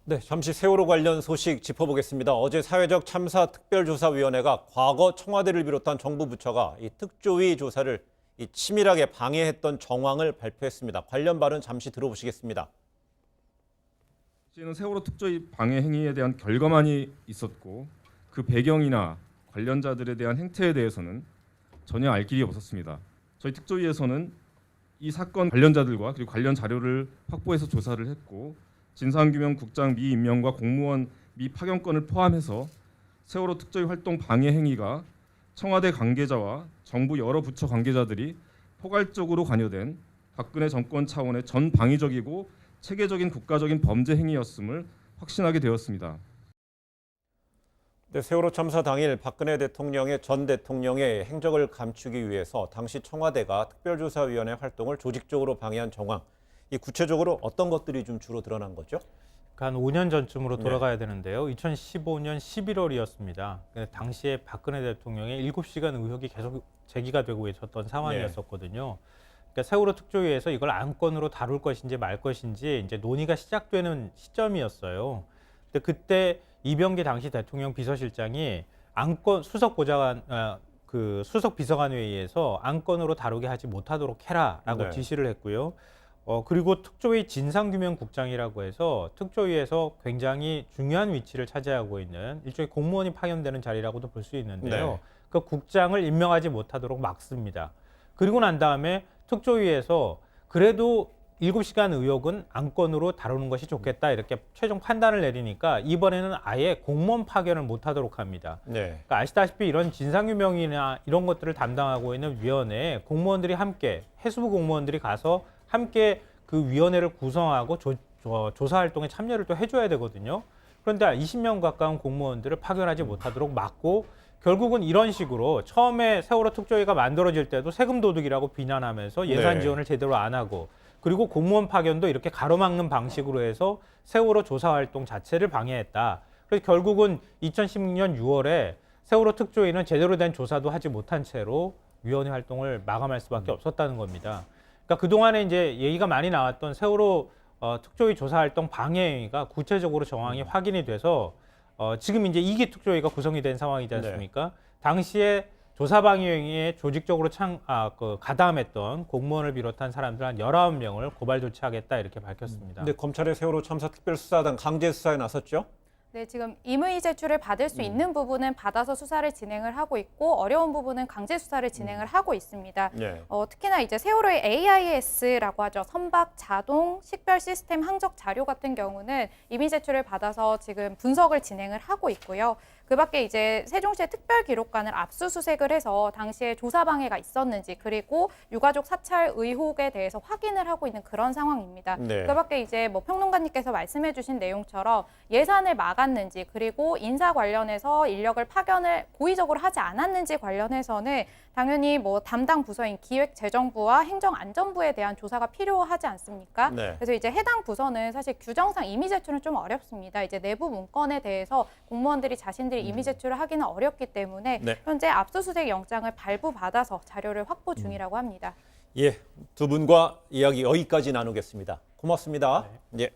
네, 잠시 세월호 관련 소식 짚어보겠습니다. 어제 사회적 참사 특별조사위원회가 과거 청와대를 비롯한 정부 부처가 이 특조위 조사를 치밀하게 방해했던 정황을 발표했습니다. 관련 발언 잠시 들어보시겠습니다. 이제는 세월호 특조위 방해 행위에 대한 결과만이 있었고 그 배경이나 관련자들에 대한 행태에 대해서는 전혀 알 길이 없었습니다. 저희 특조위에서는 이 사건 관련자들과 그리고 관련 자료를 확보해서 조사를 했고 진상규명국장 미임명과 공무원 미파견권을 포함해서 세월호 특조위 활동 방해 행위가 청와대 관계자와 정부 여러 부처 관계자들이 포괄적으로 관여된 박근혜 정권 차원의 전방위적이고 체계적인 국가적인 범죄 행위였음을 확신하게 되었습니다. 네, 세월호 참사 당일 박근혜 대통령의 전 대통령의 행적을 감추기 위해서 당시 청와대가 특별조사위원회 활동을 조직적으로 방해한 정황, 이 구체적으로 어떤 것들이 좀 주로 드러난 거죠? 한 5년 전쯤으로 돌아가야 되는데요. 2015년 11월이었습니다. 당시에 박근혜 대통령의 7시간 의혹이 계속 제기가 되고 있었던 상황이었거든요. 그러니까 세월호 특조위에서 이걸 안건으로 다룰 것인지 말 것인지 이제 논의가 시작되는 시점이었어요. 근데 그때 이병기 당시 대통령 비서실장이 안건 수석 비서관 회의에서 안건으로 다루게 하지 못하도록 해라라고 지시를 했고요. 그리고 특조위 진상규명국장이라고 해서 특조위에서 굉장히 중요한 위치를 차지하고 있는 일종의 공무원이 파견되는 자리라고도 볼 수 있는데요. 그 국장을 임명하지 못하도록 막습니다. 그리고 난 다음에 특조위에서 그래도 7시간 의혹은 안건으로 다루는 것이 좋겠다 이렇게 최종 판단을 내리니까 이번에는 아예 공무원 파견을 못하도록 합니다. 그러니까 아시다시피 이런 진상규명이나 이런 것들을 담당하고 있는 위원회에 공무원들이 함께 해수부 공무원들이 가서 함께 그 위원회를 구성하고 조사 활동에 참여를 또 해줘야 되거든요. 그런데 20명 가까운 공무원들을 파견하지 못하도록 막고 결국은 이런 식으로 처음에 세월호 특조위가 만들어질 때도 세금 도둑이라고 비난하면서 예산 지원을 제대로 안 하고 그리고 공무원 파견도 이렇게 가로막는 방식으로 해서 세월호 조사 활동 자체를 방해했다. 그래서 결국은 2016년 6월에 세월호 특조위는 제대로 된 조사도 하지 못한 채로 위원회 활동을 마감할 수밖에 없었다는 겁니다. 그러니까 그동안에 이제 얘기가 많이 나왔던 세월호 특조위 조사 활동 방해 행위가 구체적으로 정황이 확인이 돼서 지금 이제 2기 특조위가 구성이 된 상황이지 않습니까? 당시에 조사 방해 행위에 조직적으로 가담했던 공무원을 비롯한 사람들 한 19명을 고발 조치하겠다 이렇게 밝혔습니다. 근데 검찰의 세월호 참사 특별수사단 강제 수사에 나섰죠? 네, 지금 임의 제출을 받을 수 있는 부분은 받아서 수사를 진행을 하고 있고 어려운 부분은 강제 수사를 진행을 하고 있습니다. 특히나 이제 세월호의 AIS라고 하죠. 선박 자동 식별 시스템 항적 자료 같은 경우는 임의 제출을 받아서 지금 분석을 진행을 하고 있고요. 그밖에 이제 세종시의 특별기록관을 압수수색을 해서 당시에 조사 방해가 있었는지 그리고 유가족 사찰 의혹에 대해서 확인을 하고 있는 그런 상황입니다. 그밖에 이제 뭐 평론가님께서 말씀해주신 내용처럼 예산을 막았는지 그리고 인사 관련해서 인력을 파견을 고의적으로 하지 않았는지 관련해서는 당연히 뭐 담당 부서인 기획재정부와 행정안전부에 대한 조사가 필요하지 않습니까? 그래서 이제 해당 부서는 사실 규정상 임의 제출은 좀 어렵습니다. 이제 내부 문건에 대해서 공무원들이 자신들이 임의 제출을 하기는 어렵기 때문에 현재 압수수색 영장을 발부받아서 자료를 확보 중이라고 합니다. 예, 두 분과 이야기 여기까지 나누겠습니다. 고맙습니다. 예.